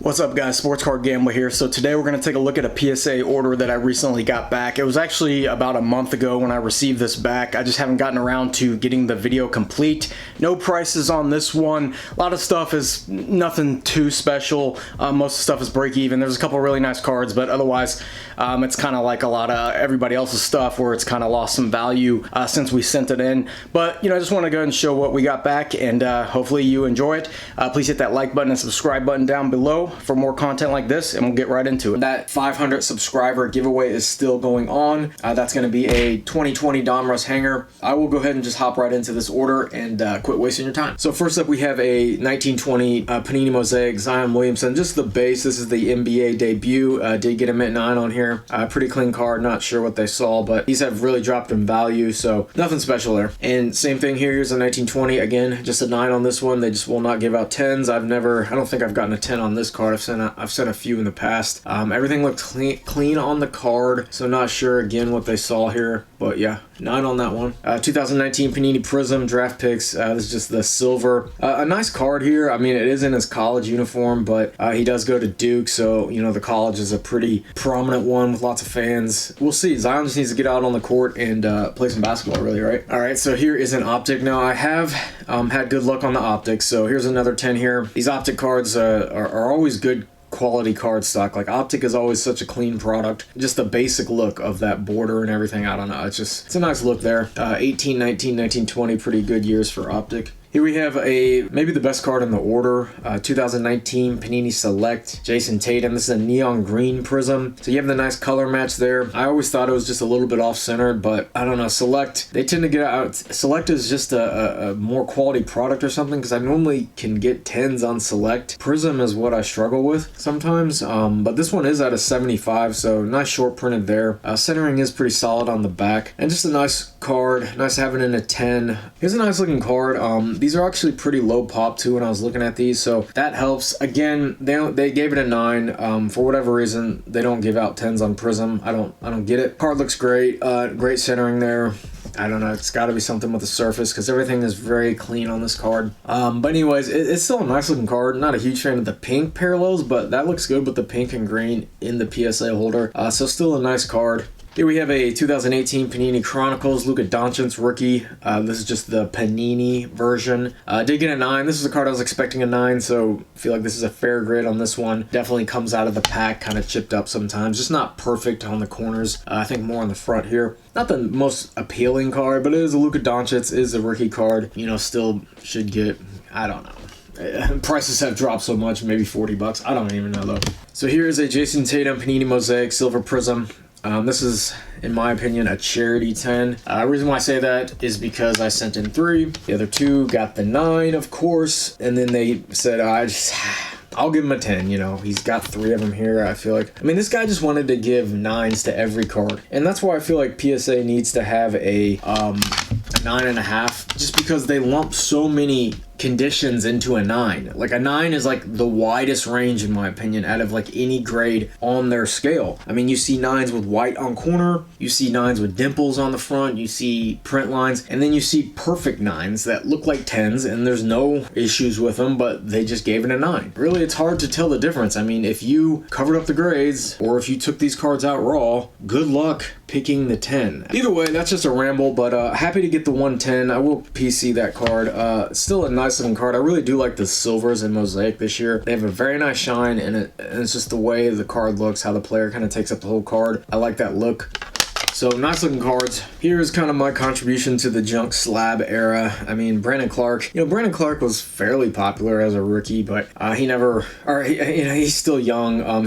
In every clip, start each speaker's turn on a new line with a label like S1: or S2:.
S1: What's up guys, Sports Card Gambler here. So today we're going to take a look at a PSA order that I recently got back. It was actually about a month ago when I received this back. I just haven't gotten around to getting the video complete. No prices on this one. A lot of stuff is nothing too special. Most of the stuff is break even. There's a couple really nice cards, but otherwise it's kind of like a lot of everybody else's stuff where it's kind of lost some value since we sent it in. But you know, I just want to go ahead and show what we got back, and hopefully you enjoy it. Please hit that like button and subscribe button down below for more content like this, and we'll get right into it. That 500 subscriber giveaway is still going on. That's going to be a 2020 Donruss hanger. I will go ahead and just hop right into this order and quit wasting your time. So first up, we have a 1920 Panini Mosaic Zion Williamson, just the base. This is the NBA debut. Did get a mint 9 on here. Pretty clean card. Not sure what they saw, but these have really dropped in value, so nothing special there. And same thing here. Here's a 1920. Again, just a 9 on this one. They just will not give out 10s. I don't think I've gotten a 10 on this card. I've sent a few in the past. Everything looked clean on the card, so not sure again what they saw here, but yeah, 9 on that one. 2019 Panini Prism draft picks. This is just the silver. A nice card here. I mean, it is in his college uniform, but he does go to Duke, so you know the college is a pretty prominent one with lots of fans. We'll see. Zion just needs to get out on the court and play some basketball, really, right? All right, so here is an optic. Now I have had good luck on the optics, so here's another 10 here. These optic cards are always good quality card stock. Like optic is always such a clean product. Just the basic look of that border and everything, I don't know, it's a nice look there. 18, 19, 19, 20, pretty good years for optic. Here we have maybe the best card in the order, 2019 Panini Select Jason Tatum. This is a neon green prism, so you have the nice color match there. I always thought it was just a little bit off-centered, but I don't know. Select, they tend to get out. Select is just a more quality product or something, because I normally can get 10s on Select. Prism is what I struggle with sometimes, but this one is at a 75, so nice short printed there. Centering is pretty solid on the back, and just a nice card. Nice having it in a 10. Here's a nice looking card. These are actually pretty low pop too when I was looking at these, so that helps. Again, they gave it a 9. For whatever reason, they don't give out 10s on Prism. I don't get it. Card looks great. Great centering there. I don't know, it's got to be something with the surface because everything is very clean on this card. But anyways, it's still a nice looking card. Not a huge fan of the pink parallels, but that looks good with the pink and green in the PSA holder. So still a nice card. Here we have a 2018 Panini Chronicles Luka Doncic's rookie. This is just the Panini version. Did get a 9. This is a card I was expecting a 9, so I feel like this is a fair grade on this one. Definitely comes out of the pack kind of chipped up sometimes. Just not perfect on the corners. I think more on the front here. Not the most appealing card, but it is a Luka Doncic. Is a rookie card. You know, still should get, I don't know. Prices have dropped so much, maybe 40 bucks. I don't even know though. So here is a Jason Tatum Panini Mosaic Silver Prism. This is, in my opinion, a charity 10. The reason why I say that is because I sent in 3. The other 2 got the 9, of course, and then they said, I'll give him a 10, you know. He's got 3 of them here, I feel like. I mean, this guy just wanted to give 9s to every card. And that's why I feel like PSA needs to have a 9.5, just because they lump so many conditions into a 9. Like a 9 is like the widest range, in my opinion, out of like any grade on their scale. I mean, you see 9s with white on corner, you see 9s with dimples on the front, you see print lines, and then you see perfect 9s that look like 10s and there's no issues with them, but they just gave it a 9. Really, it's hard to tell the difference. I mean, if you covered up the grades or if you took these cards out raw, good luck picking the 10. Either way, that's just a ramble, but happy to get the 110. I will PC that card. Still a nice looking card. I really do like the silvers in Mosaic this year. They have a very nice shine, and it's just the way the card looks, how the player kind of takes up the whole card. I like that look. So nice looking cards. Here's kind of my contribution to the junk slab era. I mean, Brandon Clark. You know, Brandon Clark was fairly popular as a rookie, but he's still young.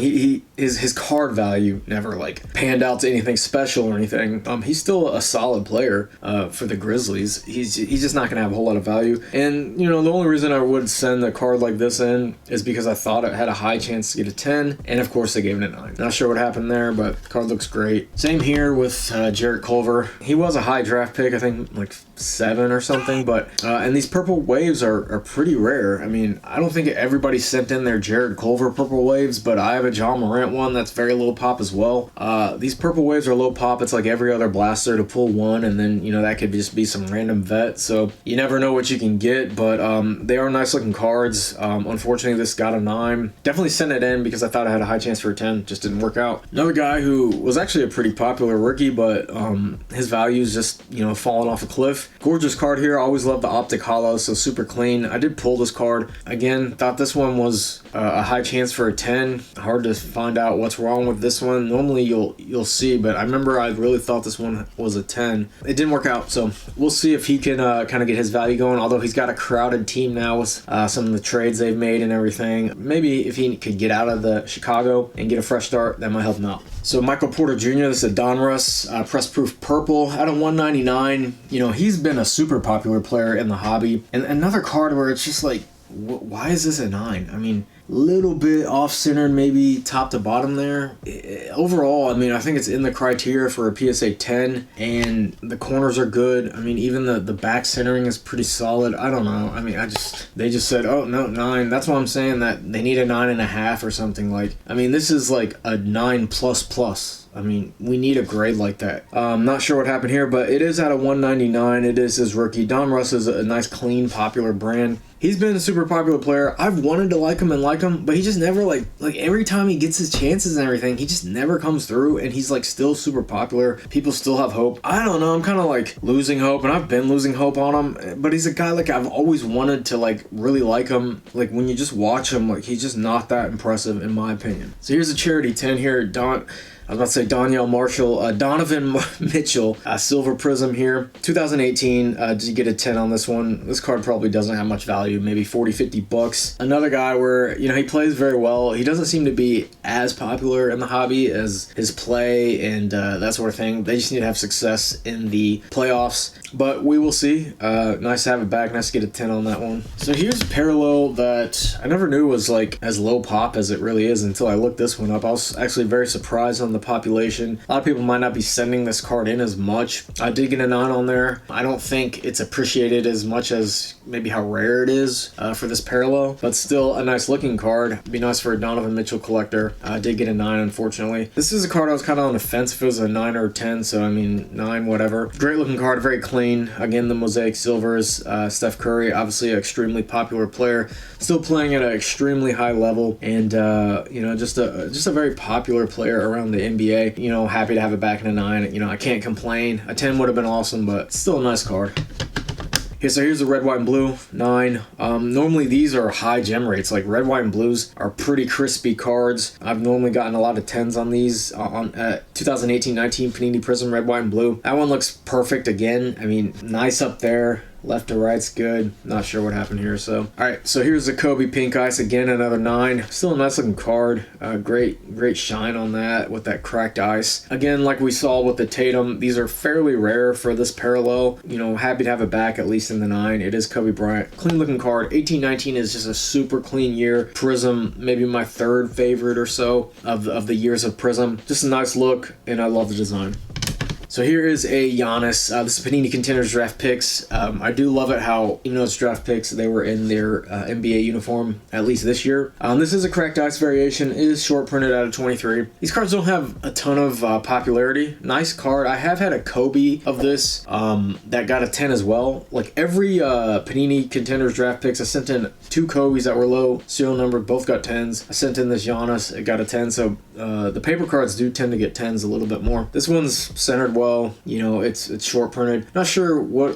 S1: His card value never like panned out to anything special or anything. He's still a solid player for the Grizzlies. He's just not gonna have a whole lot of value. And you know, the only reason I would send a card like this in is because I thought it had a high chance to get a 10, and of course they gave it a 9. Not sure what happened there, but the card looks great. Same here with with Jarrett Culver. He was a high draft pick, I think like 7 or something, but and these purple waves are pretty rare. I mean, I don't think everybody sent in their Jarrett Culver purple waves, but I have a John Morant one that's very low pop as well. These purple waves are low pop. It's like every other blaster to pull one, and then, you know, that could just be some random vet, so you never know what you can get, but they are nice looking cards. Unfortunately, this got a 9. Definitely sent it in because I thought I had a high chance for a 10. Just didn't work out. Another guy who was actually a pretty popular rookie, but his value's just, you know, falling off a cliff. Gorgeous card here. I always love the optic hollow, so super clean. I did pull this card. Again, thought this one was a high chance for a 10. Hard to find out what's wrong with this one. Normally you'll see, but I remember I really thought this one was a 10. It didn't work out, so we'll see if he can kind of get his value going, although he's got a crowded team now with some of the trades they've made and everything. Maybe if he could get out of the Chicago and get a fresh start, that might help him out. So Michael Porter Jr., this is a Donruss press proof purple out of 199. You know, he's been a super popular player in the hobby. And another card where it's just like, why is this a 9? I mean, little bit off-centered, maybe top to bottom there. Overall, I mean, I think it's in the criteria for a PSA 10, and the corners are good. I mean, even the back centering is pretty solid. I don't know. I mean, they just said, oh, no, 9. That's why I'm saying that they need a 9.5 or something. Like, I mean, this is like a 9++. I mean, we need a grade like that. Not sure what happened here, but it is out of 199. It is his rookie. Donruss is a nice, clean, popular brand. He's been a super popular player. I've wanted to like him, but he just never, like every time he gets his chances and everything, he just never comes through, and he's like still super popular. People still have hope. I don't know. I'm kind of like losing hope, and I've been losing hope on him, but he's a guy like I've always wanted to like really like him. Like when you just watch him, like he's just not that impressive in my opinion. So here's a charity 10 here. I was about to say Donyell Marshall, Donovan Mitchell, silver prism here. 2018, did you get a 10 on this one? This card probably doesn't have much value, maybe 40, 50 bucks. Another guy where, you know, he plays very well. He doesn't seem to be as popular in the hobby as his play and that sort of thing. They just need to have success in the playoffs, but we will see. Nice to have it back. Nice to get a 10 on that one. So here's a parallel that I never knew was like as low pop as it really is until I looked this one up. I was actually very surprised on the population. A lot of people might not be sending this card in as much. I did get a 9 on there. I don't think it's appreciated as much as maybe how rare it is for this parallel, but still a nice looking card. It'd be nice for a Donovan Mitchell collector. I did get a 9, unfortunately. This is a card I was kind of on the fence if it was a 9 or 10, so I mean 9, whatever. Great looking card, very clean. Again, the Mosaic silvers. Steph Curry, obviously an extremely popular player, still playing at an extremely high level, and you know, just a very popular player around the NBA. You know, happy to have it back in a 9. You know, I can't complain. A 10 would have been awesome, but still a nice card. Okay, so here's the red, white, and blue, 9. Normally these are high gem rates. Like red, white, and blues are pretty crispy cards. I've normally gotten a lot of 10s on these on 2018-19 Panini Prism red, white, and blue. That one looks perfect again. I mean, nice up there. Left to right's good. Not sure what happened here. So, all right. So here's the Kobe Pink Ice again. Another 9. Still a nice looking card. Great shine on that with that cracked ice. Again, like we saw with the Tatum, these are fairly rare for this parallel. You know, happy to have it back at least in the 9. It is Kobe Bryant. Clean looking card. 18-19 is just a super clean year. Prism, maybe my 3rd favorite or so of the years of Prism. Just a nice look, and I love the design. So here is a Giannis. This is Panini Contenders draft picks. I do love it how, even though it's draft picks, they were in their NBA uniform, at least this year. This is a cracked ice variation. It is short printed out of 23. These cards don't have a ton of popularity. Nice card. I have had a Kobe of this that got a 10 as well. Like every Panini Contenders draft picks, I sent in 2 Kobes that were low serial number, both got 10s. I sent in this Giannis, it got a 10. So the paper cards do tend to get 10s a little bit more. This one's centered well. You know, it's short printed. Not sure what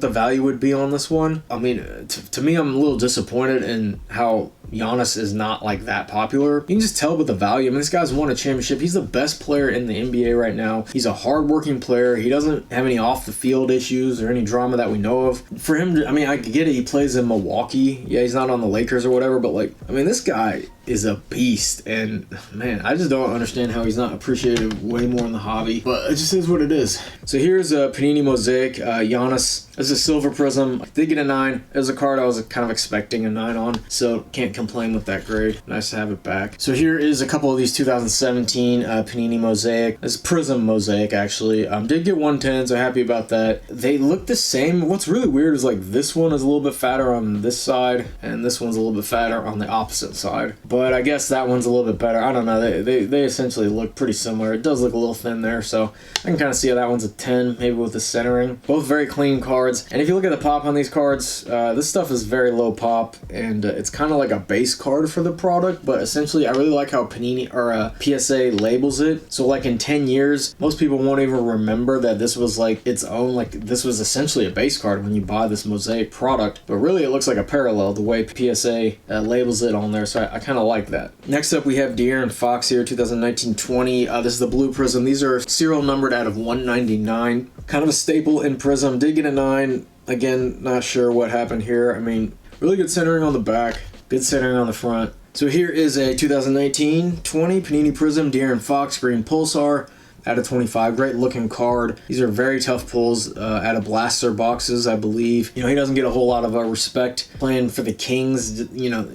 S1: the value would be on this one. I mean, to me, I'm a little disappointed in how Giannis is not like that popular. You can just tell with the value. I mean, this guy's won a championship. He's the best player in the NBA right now. He's a hardworking player. He doesn't have any off the field issues or any drama that we know of. For him to, I mean, I get it. He plays in Milwaukee. Yeah, he's not on the Lakers or whatever, but like, I mean, this guy is a beast, and man, I just don't understand how he's not appreciated way more in the hobby, but it just is what it is. So here's a Panini Mosaic, Giannis. This is a silver prism. I did get a 9. It was a card I was kind of expecting a 9 on, so can't complain with that grade. Nice to have it back. So here is a couple of these 2017 Panini Mosaic. This is Prism Mosaic, actually. Did get 110, so happy about that. They look the same. What's really weird is like this one is a little bit fatter on this side, and this one's a little bit fatter on the opposite side. But I guess that one's a little bit better. I don't know. They essentially look pretty similar. It does look a little thin there, so I can kind of see how that one's a 10, maybe with the centering. Both very clean cards. And if you look at the pop on these cards, this stuff is very low pop, and it's kind of like a base card for the product, but essentially I really like how Panini or PSA labels it. So like in 10 years, most people won't even remember that this was like its own, like this was essentially a base card when you buy this Mosaic product, but really it looks like a parallel the way PSA labels it on there, so I kind of like that. Next up we have Darren Fox here, 2019-20. This is the blue Prism. These are serial numbered out of 199. Kind of a staple in Prism. Did get a 9. Again, not sure what happened here. I mean, really good centering on the back, good centering on the front. So here is a 2019-20 Panini Prism Darren Fox green Pulsar out of 25. Great looking card. These are very tough pulls out of blaster boxes, I believe. You know, he doesn't get a whole lot of respect playing for the Kings. You know,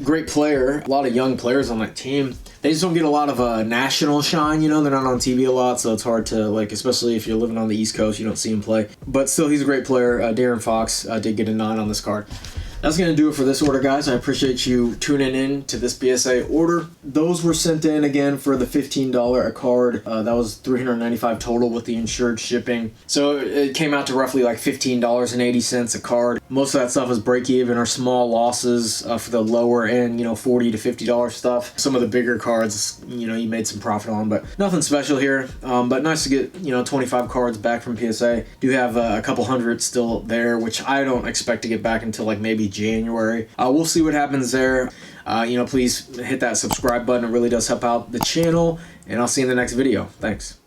S1: great player. A lot of young players on that team. They just don't get a lot of national shine, you know. They're not on TV a lot, so it's hard to, like, especially if you're living on the East Coast, you don't see him play. But still, he's a great player. Darren Fox did get a 9 on this card. That's going to do it for this order, guys. I appreciate you tuning in to this PSA order. Those were sent in again for the $15 a card. That was $395 total with the insured shipping. So it came out to roughly like $15.80 a card. Most of that stuff is break even or small losses for the lower end, you know, $40 to $50 stuff. Some of the bigger cards, you know, you made some profit on, but nothing special here. But nice to get, you know, 25 cards back from PSA. Do have a couple hundred still there, which I don't expect to get back until like maybe January. We'll see what happens there. You know, please hit that subscribe button. It really does help out the channel, and I'll see you in the next video. Thanks.